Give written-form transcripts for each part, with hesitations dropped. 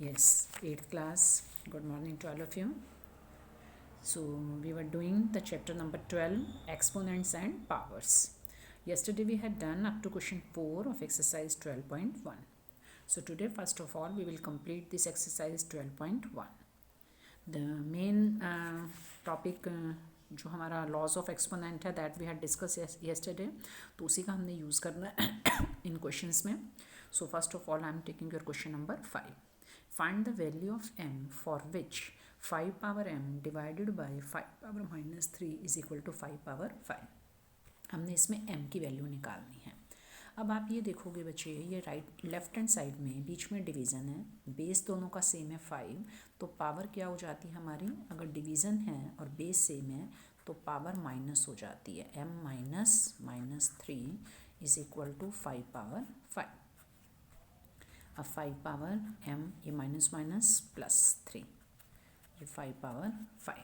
Yes, 8th class. Good morning to all of you. So, we were doing the chapter number 12, exponents and powers. Yesterday we had done up to question 4 of exercise 12.1. So, today first of all we will complete this exercise 12.1. The main topic जो हमारा laws of exponent है that we had discuss yesterday, तो उसी का हमने use करना है इन questions में. So first of all I am taking your question number 5. Find the value of m for which 5 power m divided by 5 power minus 3 is equal to 5 power 5. हमने इसमें m की वैल्यू निकालनी है. अब आप ये देखोगे बच्चे, ये राइट लेफ्ट हैंड साइड में बीच में डिवीज़न है, बेस दोनों का सेम है 5, तो पावर क्या हो जाती है हमारी, अगर डिवीज़न है और बेस सेम है तो पावर माइनस हो जाती है. m minus 3 is equal to 5 power 5. अब 5 पावर m, ये माइनस माइनस प्लस 3, ये 5 पावर 5.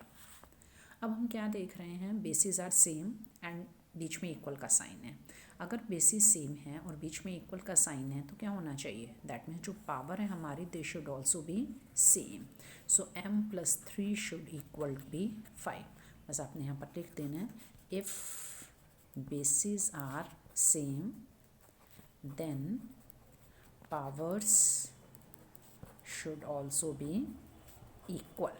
अब हम क्या देख रहे हैं, बेसिस आर सेम एंड बीच में इक्वल का साइन है. अगर बेसिस सेम है और बीच में इक्वल का साइन है तो क्या होना चाहिए, दैट मीन्स जो पावर है हमारी they should also be same. So m plus 3 should equal be 5. बस आपने यहाँ पर लिख देना है, if bases are same then powers should also be equal.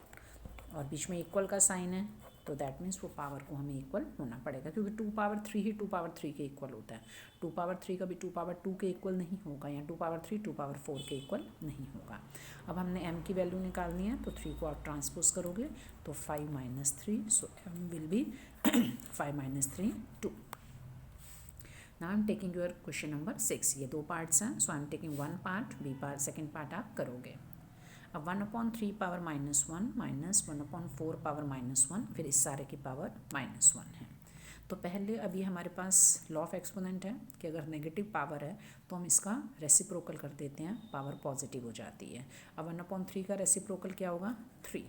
और बीच में इक्वल का साइन है तो दैट मीन्स वो पावर को हमें इक्वल होना पड़ेगा, क्योंकि 2 पावर 3 ही 2 पावर 3 के इक्वल होता है. 2 पावर 3 कभी 2 पावर 2 के इक्वल नहीं होगा, या 2 पावर 3 2 पावर 4 के इक्वल नहीं होगा. अब हमने m की वैल्यू निकालनी है, तो 3 को आप ट्रांसपोज करोगे तो 5 minus 3, so m will be 5 minus 3 2. Now I am taking your question number 6. ये 2 पार्ट्स हैं, so I am taking 1 part, B part second part आप करोगे. अब 1/3 power minus 1 minus 1/4 power minus 1, फिर इस सारे की पावर माइनस 1 है. तो पहले अभी हमारे पास लॉ ऑफ एक्सपोनेंट है कि अगर नेगेटिव पावर है तो हम इसका रेसिप्रोकल कर देते हैं, पावर पॉजिटिव हो जाती है. अब 1/3 का रेसिप्रोकल क्या होगा, 3.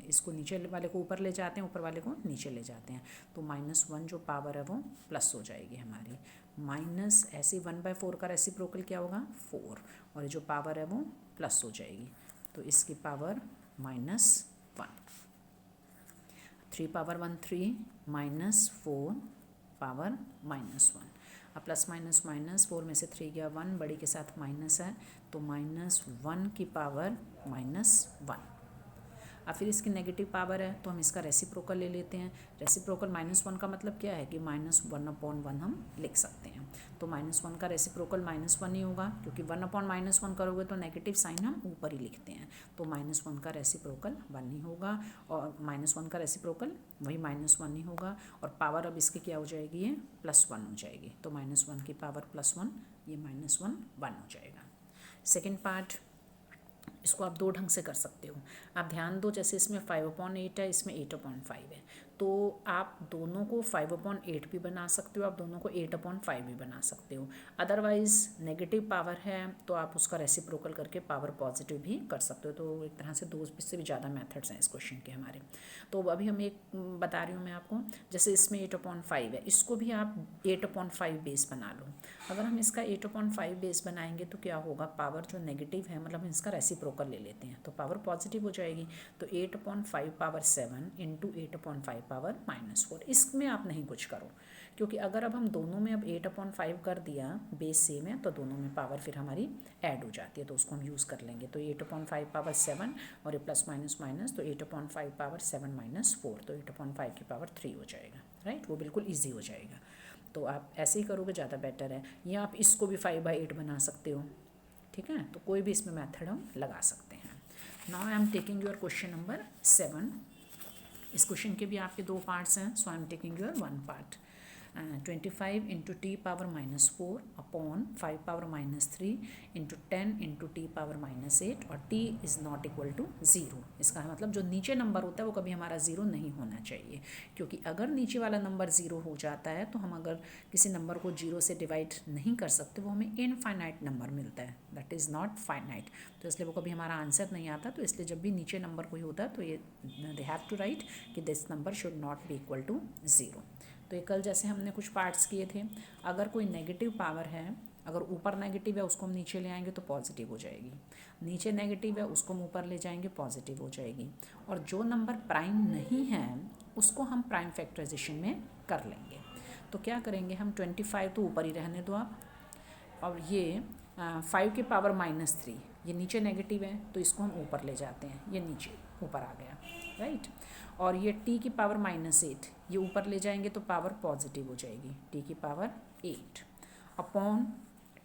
इसको नीचे वाले को ऊपर ले जाते हैं, ऊपर वाले को नीचे ले जाते हैं, तो -1 जो पावर है वो प्लस हो जाएगी हमारी. माइनस ऐसे 1/4 का रेसिप्रोकल क्या होगा, 4, और जो पावर है वो प्लस हो जाएगी, तो इसकी पावर -1. 3 power 1 3 -4 power -1. अब प्लस माइनस माइनस 4 में से 3 गया 1, बड़ी के साथ माइनस है तो -1 की पावर -1. अब फिर इसकी नेगेटिव पावर है तो हम इसका रेसिप्रोकल ले लेते हैं. रेसिप्रोकल -1 का मतलब क्या है कि -1/1 हम लिख सकते हैं. तो -1 का रेसिप्रोकल -1 ही होगा, क्योंकि 1/-1 करोगे तो नेगेटिव साइन हम ऊपर ही लिखते हैं, तो -1 का रेसिप्रोकल 1 ही होगा, और -1 का रेसिप्रोकल वही -1 ही होगा, और पावर अब इसकी क्या हो जाएगी, ये +1 हो जाएगी. तो -1 की पावर +1, ये -1 1 हो जाएगा. सेकेंड पार्ट, इसको आप 2 ढंग से कर सकते हो. आप ध्यान दो, जैसे इसमें 5/8 है, इसमें 8/5 है, तो आप दोनों को 5/8 भी बना सकते हो, आप दोनों को 8/5 भी बना सकते हो. अदरवाइज़ नेगेटिव पावर है तो आप उसका रेसिप्रोकल करके पावर पॉजिटिव भी कर सकते हो. तो एक तरह से 2 से भी ज़्यादा मेथड्स हैं इस क्वेश्चन के हमारे. तो अभी हम एक बता रही हूँ मैं आपको, जैसे इसमें 8/5 है, इसको भी आप 8/5 बेस बना लो. अगर हम इसका 8/5 बेस बनाएंगे तो क्या होगा, पावर जो नेगेटिव है मतलब इसका रेसिप्रोकल ले लेते हैं तो पावर पॉजिटिव हो जाएगी. तो 8/5 पावर 7 इंटू 8/5 पावर -4. इसमें आप नहीं कुछ करो, क्योंकि अगर अब हम दोनों में अब 8/5 कर दिया, बेस सेम है, तो दोनों में पावर फिर हमारी ऐड हो जाती है, तो उसको हम यूज़ कर लेंगे. तो 8/5 पावर 7 और ये प्लस माइनस माइनस, तो 8/5 पावर 7 -4, तो 8/5 की पावर 3 हो जाएगा. राइट, वो बिल्कुल ईजी हो जाएगा. तो आप ऐसे ही करोगे, ज़्यादा बेटर है. या आप इसको भी 5/8 बना सकते हो, ठीक है. तो कोई भी इसमें मेथड हम लगा सकते हैं. Now I am taking your question number 7. इस क्वेश्चन के भी आपके 2 पार्ट्स हैं, so I am taking your 1 part. 25 into T power -4 upon 5 power -3 into 10 into T power -8, और T is not equal to 0. इसका मतलब जो नीचे नंबर होता है वो कभी हमारा 0 नहीं होना चाहिए, क्योंकि अगर नीचे वाला नंबर 0 हो जाता है तो हम अगर किसी नंबर को 0 से डिवाइड नहीं कर सकते, वो हमें इनफाइनाइट नंबर मिलता है, दैट इज़ नॉट फाइनाइट. तो इसलिए वो कभी हमारा आंसर नहीं आता. तो इसलिए जब भी नीचे नंबर कोई होता है तो ये दे हैव टू राइट कि this number should not be equal to 0. तो ये कल जैसे हमने कुछ पार्ट्स किए थे, अगर कोई नेगेटिव पावर है अगर ऊपर नेगेटिव है उसको हम नीचे ले आएंगे तो पॉजिटिव हो जाएगी, नीचे नेगेटिव है उसको हम ऊपर ले जाएंगे पॉजिटिव हो जाएगी, और जो नंबर प्राइम नहीं है उसको हम प्राइम फैक्टराइजेशन में कर लेंगे। तो क्या करेंगे हम, 25 तो ऊपर ही रहने दो आप, और ये 5 की पावर -3 ये नीचे नेगेटिव है तो इसको हम ऊपर ले जाते हैं, ये नीचे ऊपर आ गया, राइट। और ये t की पावर -8 ये ऊपर ले जाएंगे तो पावर पॉजिटिव हो जाएगी, t की power 8 upon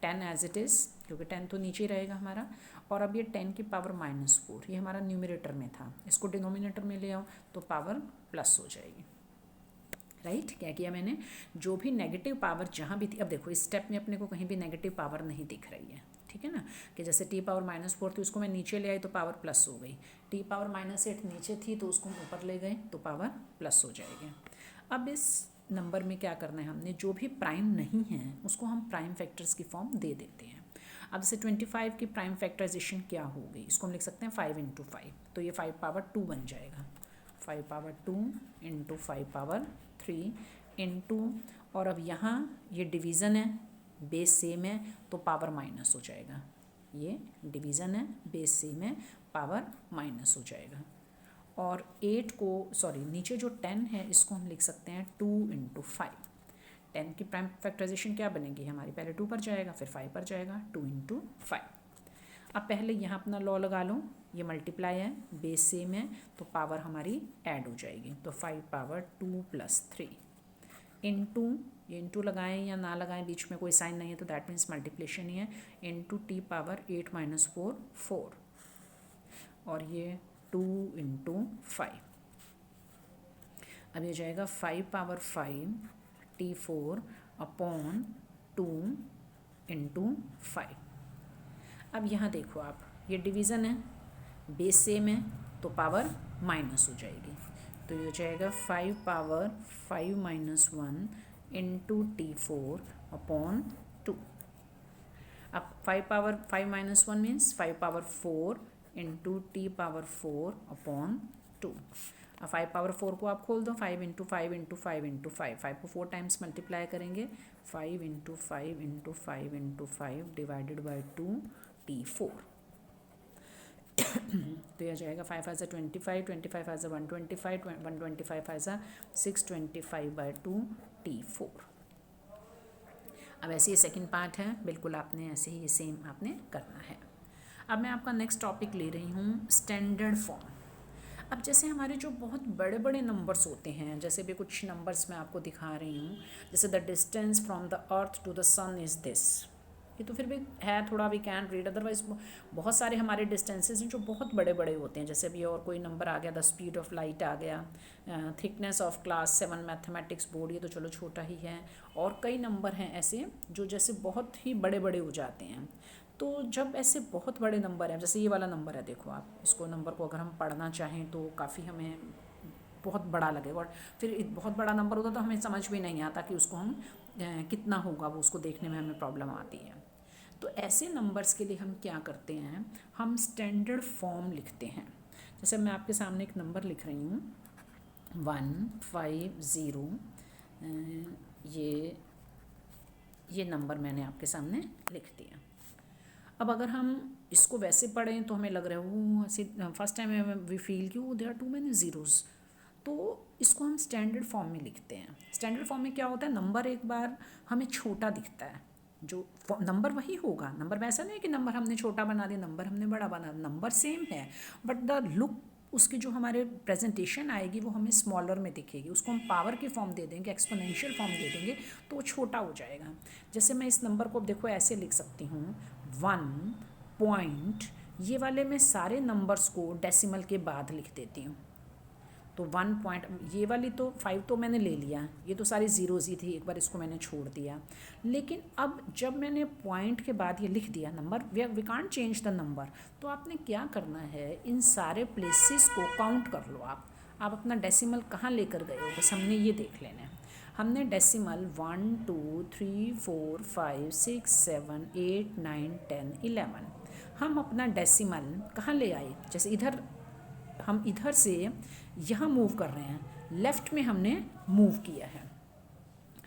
10 as it is, क्योंकि 10 तो नीचे ही रहेगा हमारा। और अब ये 10 की पावर -4 ये हमारा न्यूमरेटर में था, इसको डिनोमिनेटर में ले आओ तो पावर प्लस हो जाएगी, राइट। क्या किया मैंने, जो भी नेगेटिव पावर जहाँ भी थी, अब देखो इस स्टेप में अपने को कहीं भी नेगेटिव पावर नहीं दिख रही है, ठीक है ना, कि जैसे t पावर -4 थी उसको मैं नीचे ले आई तो पावर प्लस हो गई, t पावर -8 नीचे थी तो उसको हम ऊपर ले गए तो पावर प्लस हो जाएगी। अब इस नंबर में क्या करना है हमने, जो भी प्राइम नहीं है उसको हम प्राइम फैक्टर्स की फॉर्म दे देते हैं। अब जैसे 25 की प्राइम फैक्टराइजेशन क्या होगी, इसको हम लिख सकते हैं 5 × 5, तो ये 5 पावर 2 बन जाएगा, 5 पावर 2 इंटू 5 पावर 3 इंटू, और अब यहाँ ये डिवीज़न है, बेस सेम है तो पावर माइनस हो जाएगा, ये डिवीज़न है बेस सेम है पावर माइनस हो जाएगा। और 8 को सॉरी नीचे जो 10 है इसको हम लिख सकते हैं 2 × 5, 10 की प्राइम फैक्टराइजेशन क्या बनेगी हमारी, पहले 2 पर जाएगा फिर 5 पर जाएगा, 2 × 5। अब पहले यहाँ अपना लॉ लगा लो, ये मल्टीप्लाई है बेस सेम है तो पावर हमारी ऐड हो जाएगी, तो 5 पावर 2 + 3 इंटू, ये इंटू लगाएं या ना लगाएं बीच में कोई साइन नहीं है तो दैट मीन्स मल्टीप्लिकेशन ही है, इंटू t पावर 8 - 4 4, और ये 2 × 5, अब ये जाएगा 5 पावर 5 t4 अपॉन 2 × 5। अब यहाँ देखो आप, ये डिवीज़न है बेस सेम है तो पावर माइनस हो जाएगी, तो ये हो जाएगा 5 पावर 5 - 1 इंटू t4 अपॉन 2। अब 5 power 5 - 1 means 5 power 4 into t power 4 upon 2। अब 5 पावर 4 को आप खोल दो, 5 × 5 × 5 × 5, 5 को 4 टाइम्स मल्टीप्लाई करेंगे, 5 × 5 × 5 × 5 डिवाइडेड बाई 2 t4 तो यह जाएगा 5 as 25, 25 as 125, 125 as 625/2 t4। अब ऐसे ही सेकंड पार्ट है, बिल्कुल आपने ऐसे ही सेम आपने करना है। अब मैं आपका नेक्स्ट टॉपिक ले रही हूँ स्टैंडर्ड फॉर्म। अब जैसे हमारे जो बहुत बड़े बड़े नंबर्स होते हैं, जैसे भी कुछ नंबर्स मैं आपको दिखा रही हूँ, जैसे the distance from the earth to the sun is this, ये तो फिर भी है थोड़ा वी कैन रीड, अदरवाइज बहुत सारे हमारे डिस्टेंसेस हैं जो बहुत बड़े बड़े होते हैं। जैसे अभी और कोई नंबर आ गया, द स्पीड ऑफ लाइट आ गया, thickness of class 7 mathematics board, ये तो चलो छोटा ही है। और कई नंबर हैं ऐसे जो जैसे बहुत ही बड़े बड़े हो जाते हैं। तो जब ऐसे बहुत बड़े नंबर हैं, जैसे ये वाला नंबर है, देखो आप इसको नंबर को अगर हम पढ़ना चाहें तो काफ़ी हमें बहुत बड़ा लगेगा, और फिर बहुत बड़ा नंबर होता तो हमें समझ भी नहीं आता कि उसको हम कितना होगा, वो उसको देखने में हमें प्रॉब्लम आती है। तो ऐसे नंबर्स के लिए हम क्या करते हैं, हम स्टैंडर्ड फॉर्म लिखते हैं। जैसे मैं आपके सामने एक नंबर लिख रही हूँ 150, ये नंबर मैंने आपके सामने लिख दिया। अब अगर हम इसको वैसे पढ़ें तो हमें लग रहा है वो ऐसे फर्स्ट टाइम वी फील कि वो there are too many zeros, तो इसको हम स्टैंडर्ड फॉर्म में लिखते हैं। स्टैंडर्ड फॉर्म में क्या होता है, नंबर एक बार हमें छोटा दिखता है, जो नंबर वही होगा, नंबर वैसा नहीं कि नंबर हमने छोटा बना दिया, नंबर हमने बड़ा बना, नंबर सेम है, बट द लुक उसकी जो हमारे प्रेजेंटेशन आएगी वो हमें स्मॉलर में दिखेगी। उसको हम पावर की फॉर्म दे देंगे, एक्सपोनेंशियल फॉर्म दे देंगे तो वो छोटा हो जाएगा। जैसे मैं इस नंबर को देखो ऐसे लिख सकती हूँ 1 पॉइंट, ये वाले मैं सारे नंबर्स को डेसिमल के बाद लिख देती हूँ। तो 1 पॉइंट, ये वाली तो 5 तो मैंने ले लिया, ये तो सारी ज़ीरोज़ ही थी, एक बार इसको मैंने छोड़ दिया। लेकिन अब जब मैंने पॉइंट के बाद ये लिख दिया number, we can't change the number, तो आपने क्या करना है, इन सारे प्लेसेस को काउंट कर लो। आप अपना डेसिमल कहाँ लेकर गए हो, बस हमने ये देख लेना है। हमने डेसिमल 1 2 3 4 5 6 7 8 9 10 11, हम अपना डेसिमल कहाँ ले आए, जैसे इधर हम इधर से यहाँ मूव कर रहे हैं, लेफ़्ट में हमने मूव किया है,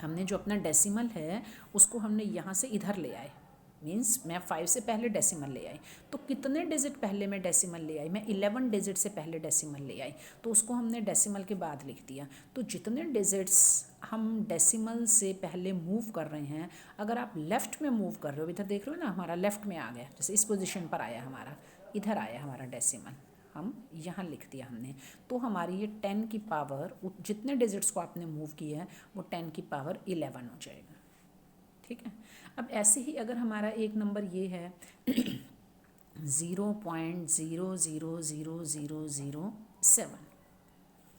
हमने जो अपना डेसिमल है उसको हमने यहाँ से इधर ले आए, मीन्स मैं 5 से पहले डेसिमल ले आई, तो कितने डिजिट पहले मैं डेसिमल ले आई, मैं 11 डिजिट से पहले डेसिमल ले आई, तो उसको हमने डेसिमल के बाद लिख दिया। तो जितने डिजिट्स हम डेसिमल से पहले मूव कर रहे हैं, अगर आप लेफ़्ट में मूव कर रहे हो, इधर देख रहे हो ना, हमारा लेफ़्ट में आ गया, जैसे इस पोजीशन पर आया हमारा, इधर आया हमारा डेसिमल, हम यहाँ लिख दिया हमने, तो हमारी ये 10 की पावर, जितने डिजिट्स को आपने मूव किया है वो 10 की पावर 11 हो जाएगा। ठीक है, अब ऐसे ही अगर हमारा एक नंबर ये है 0.000007,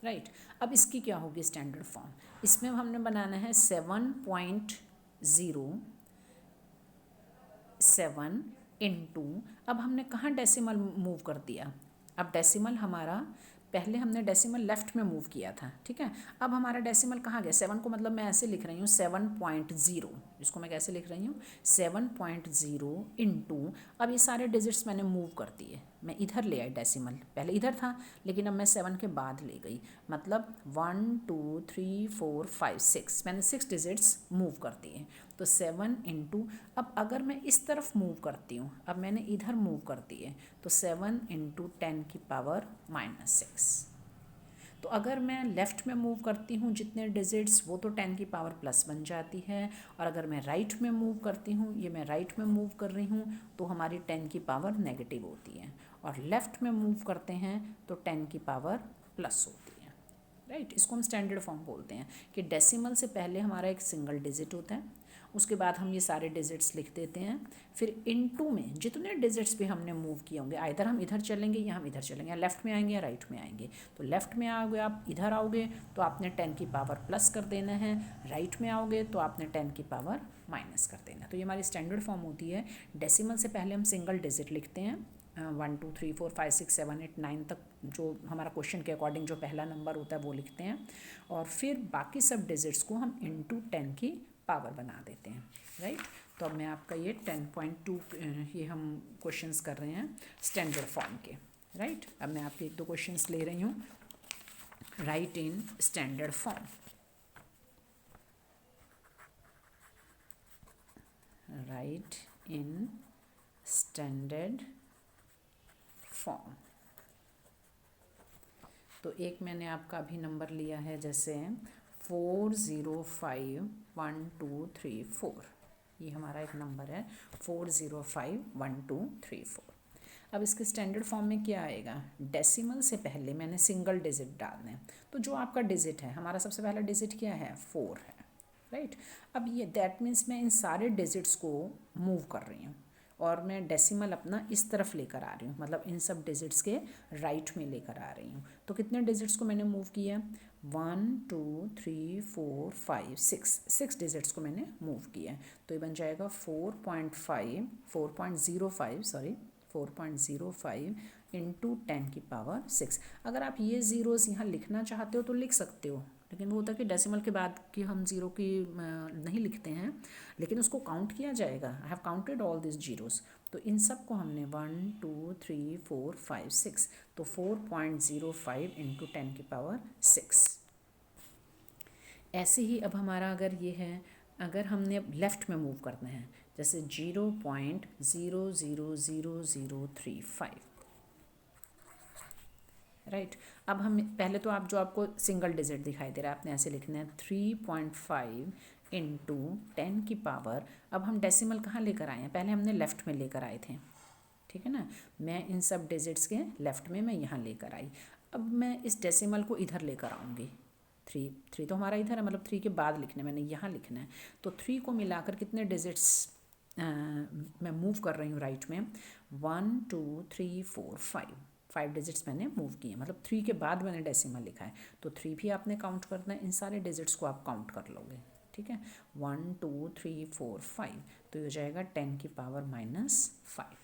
राइट। अब इसकी क्या होगी स्टैंडर्ड फॉर्म, इसमें हमने बनाना है 7.07 इंटू, अब हमने कहाँ डेसिमल मूव कर दिया, अब डेसिमल हमारा, पहले हमने डेसिमल लेफ़्ट में मूव किया था, ठीक है, अब हमारा डेसिमल कहाँ गया, 7 को मतलब मैं ऐसे लिख रही हूँ 7.0, इसको मैं कैसे लिख रही हूँ 7.0 इंटू, अब ये सारे डिजिट्स मैंने मूव कर दिए, मैं इधर ले आई डेसिमल, पहले इधर था लेकिन अब मैं 7 के बाद ले गई, मतलब 1 2 3 4 5 6, मैंने 6 डिजिट्स मूव कर दिए, तो 7 इंटू, अब अगर मैं इस तरफ मूव करती हूँ, अब मैंने इधर मूव कर दिए, तो 7 इंटू 10 की पावर -6। तो अगर मैं लेफ़्ट में मूव करती हूँ जितने डिजिट्स, वो तो 10 की पावर प्लस बन जाती है, और अगर मैं राइट में मूव करती हूँ, ये मैं राइट में मूव कर रही हूँ, तो हमारी 10 की पावर नेगेटिव होती है, और लेफ़्ट में मूव करते हैं तो 10 की पावर प्लस होती है, राइट। इसको हम स्टैंडर्ड फॉर्म बोलते हैं कि डेसिमल से पहले हमारा एक सिंगल डिजिट होता है, उसके बाद हम ये सारे डिजिट्स लिख देते हैं, फिर इनटू में जितने डिजिट्स भी हमने मूव किए होंगे, आइदर हम इधर चलेंगे या हम इधर चलेंगे, या लेफ़्ट में आएंगे या राइट में आएंगे, तो लेफ़्ट में आओगे आप, इधर आओगे तो आपने 10 की पावर प्लस कर देना है, राइट में आओगे तो आपने 10 की पावर माइनस कर देना है। तो ये हमारी स्टैंडर्ड फॉर्म होती है, डेसिमल से पहले हम सिंगल डिजिट लिखते हैं, 1 2 3 4 5 6 7 8 9 तक, जो हमारा क्वेश्चन के अकॉर्डिंग जो पहला नंबर होता है वो लिखते हैं, और फिर बाकी सब डिजिट्स को हम इंटू 10 की पावर बना देते हैं, राइट। तो अब मैं आपका ये 10.2 ये हम क्वेश्चंस कर रहे हैं स्टैंडर्ड फॉर्म के, राइट। अब मैं आपके 1-2 क्वेश्चंस ले रही हूँ, right in standard form, right in standard form. तो एक मैंने आपका अभी नंबर लिया है जैसे 4051234, ये हमारा एक नंबर है 4051234। अब इसके स्टैंडर्ड फॉर्म में क्या आएगा, डेसिमल से पहले मैंने सिंगल डिजिट डालना है, तो जो आपका डिजिट है, हमारा सबसे पहला डिजिट क्या है 4 है, राइट। अब ये दैट मीन्स मैं इन सारे डिजिट्स को मूव कर रही हूँ, और मैं डेसिमल अपना इस तरफ लेकर आ रही हूँ, मतलब इन सब डिजिट्स के राइट में लेकर आ रही हूँ। तो कितने डिजिट्स को मैंने मूव किया, 1 2 3 4 5 6 डिजिट्स को मैंने मूव किया, तो ये बन जाएगा 4.05 इंटू 10 की पावर 6। अगर आप ये ज़ीरोज़ यहाँ लिखना चाहते हो तो लिख सकते हो, लेकिन वो होता है कि डेसिमल के बाद की हम ज़ीरो की नहीं लिखते हैं, लेकिन उसको काउंट किया जाएगा। I have counted all this zeros, तो इन सब को हमने 1 2 3 4 5 6, तो 4.05 इंटू 10 की पावर 6। ऐसे ही अब हमारा अगर ये है, अगर हमने अब लेफ़्ट में मूव करना है, जैसे 0.000035, राइट। अब हम पहले तो आप जो आपको सिंगल डिजिट दिखाई दे रहा है, आपने ऐसे लिखना है 3.5 इंटू 10 की पावर, अब हम डेसिमल कहाँ लेकर आए हैं, पहले हमने लेफ़्ट में लेकर आए थे, ठीक है ना, मैं इन सब डिजिट्स के लेफ़्ट में मैं यहाँ लेकर आई, अब मैं इस डेसिमल को इधर लेकर आऊँगी, 3 तो हमारा इधर है, मतलब 3 के बाद लिखना है, मैंने यहाँ लिखना है, तो 3 को मिलाकर कितने डिजिट्स मैं मूव कर रही हूँ राइट में, 1 2 3 4 5 डिजिट्स मैंने मूव किए, मतलब 3 के बाद मैंने डेसिमल लिखा है, तो 3 भी आपने काउंट करना है, इन सारे डिजिट्स को आप काउंट कर लोगे, ठीक है, 1 2 3 4 5, तो ये हो जाएगा 10 की पावर -5।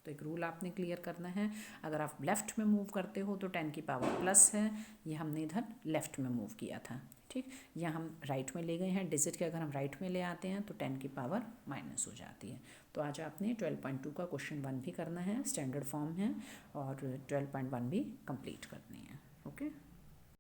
तो एक रूल आपने क्लियर करना है, अगर आप लेफ़्ट में मूव करते हो तो 10 की पावर प्लस है, ये हमने इधर लेफ़्ट में मूव किया था, ठीक, या हम राइट में ले गए हैं डिजिट के, अगर हम राइट में ले आते हैं तो 10 की पावर माइनस हो जाती है। तो आज आपने 12.2 का क्वेश्चन 1 भी करना है, स्टैंडर्ड फॉर्म है, और 12.1 भी कंप्लीट करनी है, ओके।